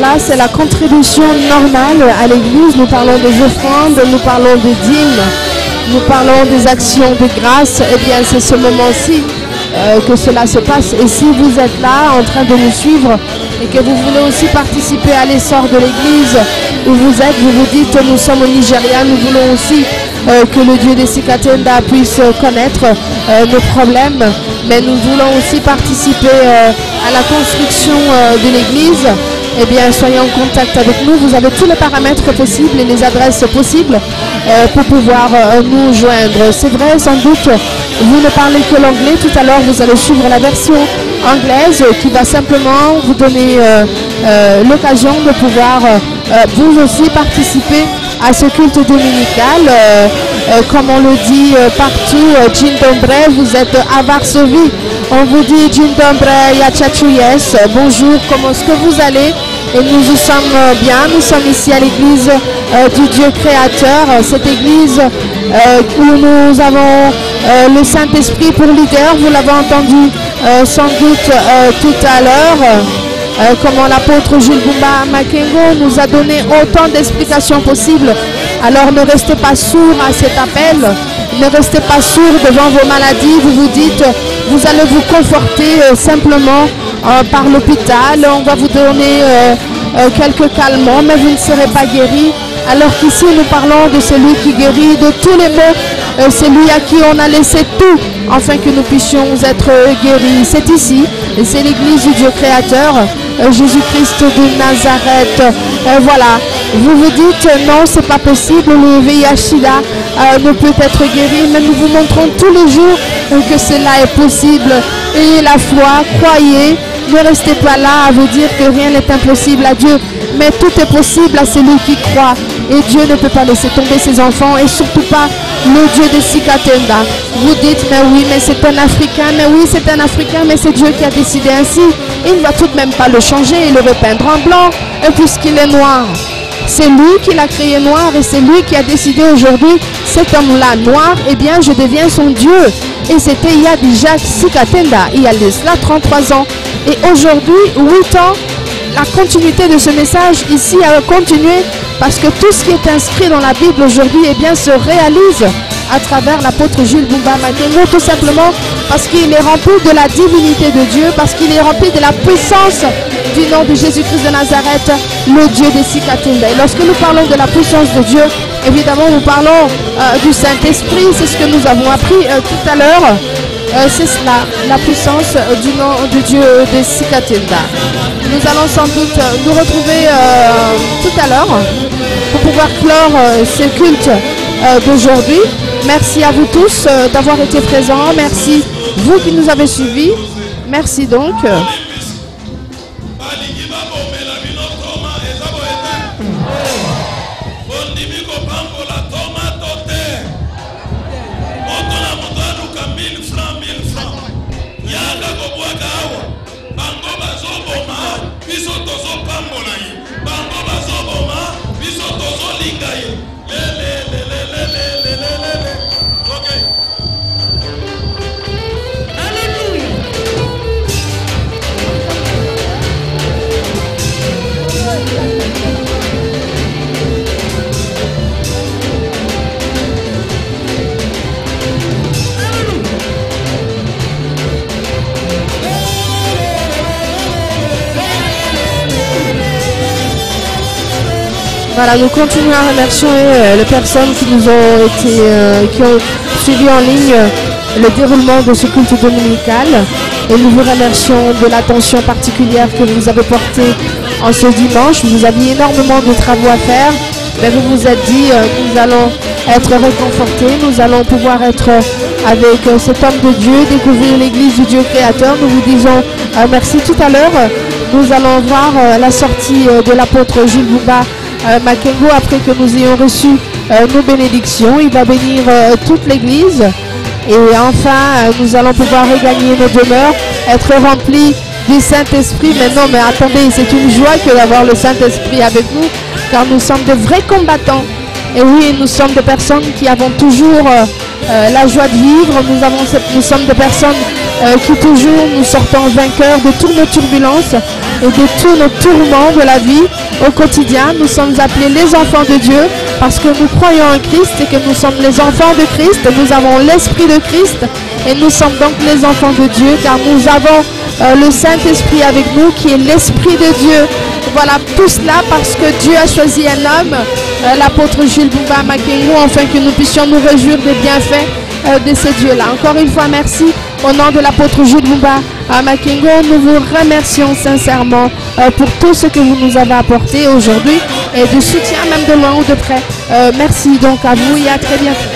voilà, c'est la contribution normale à l'église. Nous parlons des offrandes, nous parlons des dîmes, nous parlons des actions de grâce. Eh bien, c'est ce moment-ci que cela se passe. Et si vous êtes là en train de nous suivre et que vous voulez aussi participer à l'essor de l'église où vous êtes, vous vous dites, nous sommes au Nigeria, nous voulons aussi que le Dieu des Sikatenda puisse connaître nos problèmes, mais nous voulons aussi participer à la construction de l'église. Eh bien, soyez en contact avec nous. Vous avez tous les paramètres possibles et les adresses possibles pour pouvoir nous joindre. C'est vrai, sans doute, vous ne parlez que l'anglais. Tout à l'heure, vous allez suivre la version anglaise qui va simplement vous donner l'occasion de pouvoir vous aussi participer à ce culte dominical. Comme on le dit partout, Dzień dobry, vous êtes à Varsovie. On vous dit Dzień dobry, Yachachuyes. Bonjour, comment est-ce que vous allez? Et nous sommes bien, nous sommes ici à l'église du Dieu créateur, cette église où nous avons le Saint-Esprit pour leader. Vous l'avez entendu sans doute tout à l'heure, comment l'apôtre Jules Bumba Makengo nous a donné autant d'explications possibles. Alors ne restez pas sourds à cet appel, ne restez pas sourds devant vos maladies. Vous vous dites, vous allez vous conforter simplement par l'hôpital, on va vous donner quelques calmants, mais vous ne serez pas guéris. Alors qu'ici nous parlons de celui qui guérit de tous les maux, celui à qui on a laissé tout afin que nous puissions être guéris. C'est ici, c'est l'église du Dieu créateur, Jésus-Christ de Nazareth. Voilà, vous vous dites non, c'est pas possible, le VIH-Sida ne peut être guéri, mais nous vous montrons tous les jours que cela est possible. Ayez la foi, croyez, ne restez pas là à vous dire que rien n'est impossible à Dieu, mais tout est possible à celui qui croit. Et Dieu ne peut pas laisser tomber ses enfants, et surtout pas le Dieu des Sikatenda. Vous dites, mais oui, mais c'est un Africain, mais oui, c'est un Africain, mais c'est Dieu qui a décidé ainsi. Il ne va tout de même pas le changer et le repeindre en blanc, puisqu'il est noir. C'est lui qui l'a créé noir et c'est lui qui a décidé aujourd'hui, cet homme-là noir, eh bien je deviens son Dieu. Et c'était il y a déjà Sikatenda, il y a cela 33 ans. Et aujourd'hui, 8 ans, la continuité de ce message ici a continué parce que tout ce qui est inscrit dans la Bible aujourd'hui, eh bien se réalise à travers l'apôtre Jules Bumba Makengo, tout simplement parce qu'il est rempli de la divinité de Dieu, parce qu'il est rempli de la puissance du nom de Jésus-Christ de Nazareth, le Dieu des Sikatenda. Et lorsque nous parlons de la puissance de Dieu, évidemment nous parlons du Saint-Esprit, c'est ce que nous avons appris tout à l'heure. C'est cela, la puissance du nom de Dieu des Sikatenda. Nous allons sans doute nous retrouver tout à l'heure pour pouvoir clore ce culte d'aujourd'hui. Merci à vous tous d'avoir été présents. Merci vous qui nous avez suivis. Merci donc. Voilà, nous continuons à remercier les personnes qui nous ont été, qui ont suivi en ligne le déroulement de ce culte dominical. Et nous vous remercions de l'attention particulière que vous avez portée en ce dimanche. Vous aviez énormément de travaux à faire, mais vous vous êtes dit, nous allons être réconfortés, nous allons pouvoir être avec cet homme de Dieu, découvrir l'église du Dieu créateur. Nous vous disons merci. Tout à l'heure, nous allons voir la sortie de l'apôtre Jules Bumba Makengo après que nous ayons reçu nos bénédictions. Il va bénir toute l'église et enfin nous allons pouvoir regagner nos demeures, être remplis du Saint-Esprit. Mais non, mais attendez, c'est une joie que d'avoir le Saint-Esprit avec nous, car nous sommes de vrais combattants. Et oui, nous sommes des personnes qui avons toujours la joie de vivre. Nous sommes des personnes qui toujours nous sortons vainqueurs de toutes nos turbulences et de tous nos tourments de la vie au quotidien. Nous sommes appelés les enfants de Dieu parce que nous croyons en Christ et que nous sommes les enfants de Christ. Nous avons l'Esprit de Christ et nous sommes donc les enfants de Dieu car nous avons le Saint-Esprit avec nous qui est l'Esprit de Dieu. Voilà, tout cela parce que Dieu a choisi un homme, l'apôtre Jules Bumba Makengo, afin que nous puissions nous réjouir des bienfaits de ces dieux-là. Encore une fois, merci. Au nom de l'apôtre Jules Bumba Makengo, nous vous remercions sincèrement pour tout ce que vous nous avez apporté aujourd'hui et de soutien même de loin ou de près. Merci donc à vous et à très bientôt.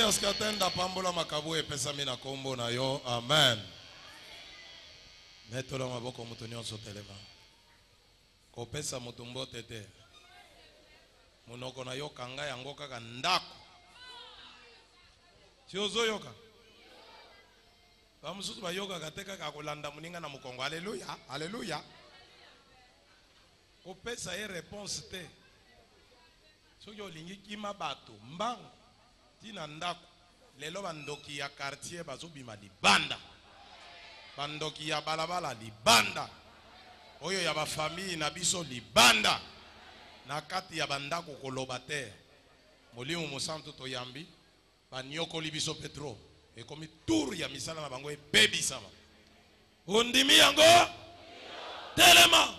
Askatenda pambola makabu epesa mina kombo na yo. Amen. Metola maboko mutu nyonso telema. Kopesa mutu mbote te. Munoko na yo kanga yango kaka ndako. Si ozo yoka. Bamususu ba yoka kateka kakolanda muninga na mukongo. Alléluia. Alléluia. Kopesa ye réponse te. Soki olingi kima bato mbango. Tina ndako lelo bandoki ya quartier bazobima libanda, bandoki ya balabala libanda, oyo ya ba famille na biso libanda, na kati ya bandako koloba te molimo mosantu toyambi banyokoli biso Petro ekomi tour ya misala na bango ebebisama. Ondimi yango telema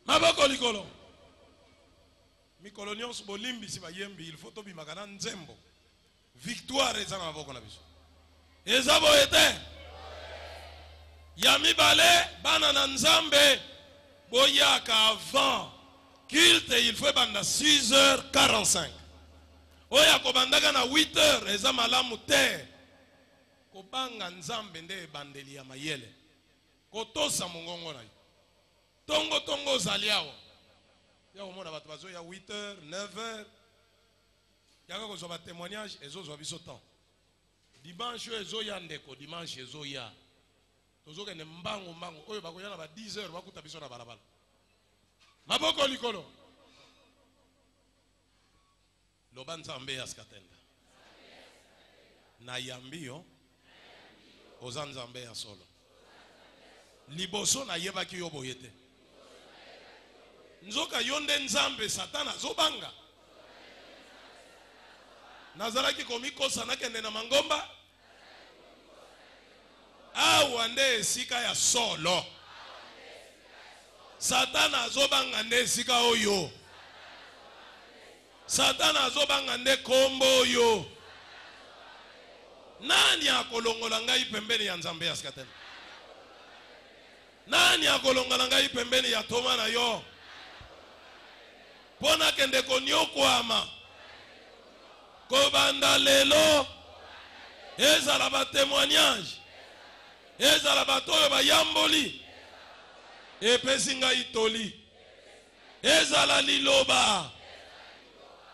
maboko likolo. Mikolo nyonso bolimbi si bayembi il faut tobi makana nzembo. Victoire eza na maboko na biso. Eza boyete. Ya mibale bana na nzambe boyaka avant culte il faut banda 6h45. Oya ko bandaka na 8h eza malamu te. Ko banga nzambe nde bandeli ya mayele. Ko tosa mongongo na yo. Tongo tongo zaliawo. Ya au monde batu ya 8h, 9h. Ya ko zo ba témoignage ezo zo biso temps. Dimanche ezo ya ndeko, dimanche ezo ya. Tozo ke mbango mbango oyo bakoya na ba 10h bakuta biso na balabala. Maboko likolo. Loba nzambe ya skatenda. Na yambio oza nzambe ya solo. Liboso na yeba ki yo boyete. Nzoka yonde nzambe satana zobanga. Nazaraki komikosa nakende na mangomba. Awa nde esika ya solo. Satana azobanga nde esika oyo. Satana azobanga nde kombo oyo. Nani akolongola ngai pembeni ya nzambe ya skatena? Nani akolongola ngai pembeni ya toma na yo? Pona kende konyokwama. Kobanda lelo. Ezala ba témoignage. Ezala batoyo bayamboli. Epesi ngai toli. Ezala liloba.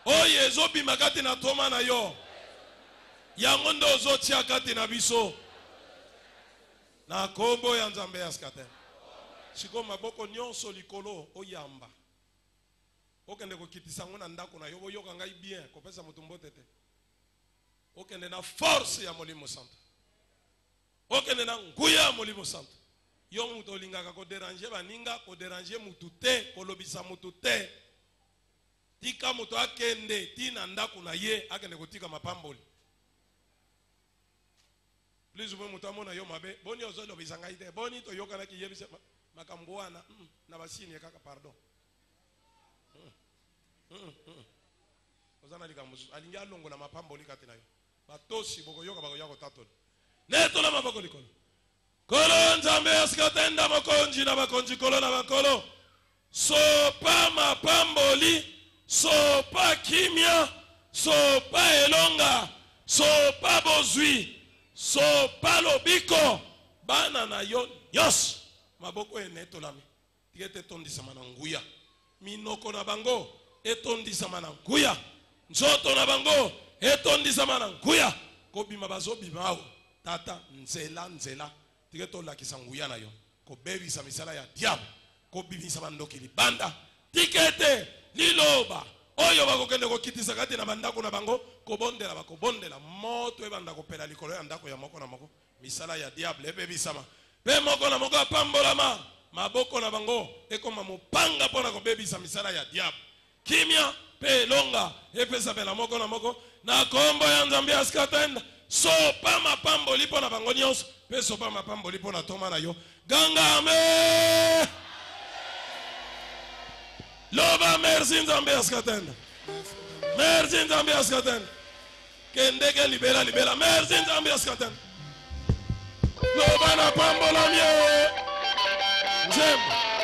Oye ezobima kati na toma na yo. Yango ndo ozotia kati na biso. Na kombo ya nzambe ya skatena. Siko maboko nyonso likolo oyamba. Okende kokitisa ngo na ndako na yo boyoka ngai bien kopesa mutu mbote te. Okende na force ya Molimo Santo. Okende na nguya ya Molimo Santo. Yo mutu olingaka ko déranger baninga, ko déranger mutu te, ko lobisa mutu te. Tika mutu akende tina ndako na ye akende kotika mapamboli. Please ube mutu amona yo mabe, boni ozo lobisa ngai te, boni to yoka na ki yebisa makambo wana na basini kaka pardon. Ozana likamusu alinga longo na mapamboli kati na yo. Batosi boko yoka bako yako tatolo. Neto la maboko likolo. Kolo nzambe askatenda makonji na makonji kolo na bakolo. Sopa mapamboli, sopa kimia, sopa elonga, sopa bozui, sopa lobiko, bana na yo nyos. Maboko eneto lami. Tigete tondisa mananguya. Minoko na bango etondisa mananguya. Nzoto na bango etondisa mananguya. Kobima bazo bimao. Tata nzela nzela. Tigete lakisa nguya na yo. kobebisa misala ya diable kobibisa bandoki libanda tikete liloba oyo bakokende kokitisa kati na bandako na bango kobondela bakobondela moto ebanda kopela likolo ya ndako ya moko na moko misala ya diable ebebisama pe moko na moko apambolama maboko na bango ekoma mopanga pona kobebisa misala ya diable kimia pe longa epesa pela moko na moko na kombo ya nzambe askatenda sopa mapamboli pona bango nyonso pe sopa mapamboli pona toma na yo ganga ame loba merci nzambe askatenda merci nzambe askatenda kendeke libela libela merci nzambe askatenda loba na pambola mie nzembo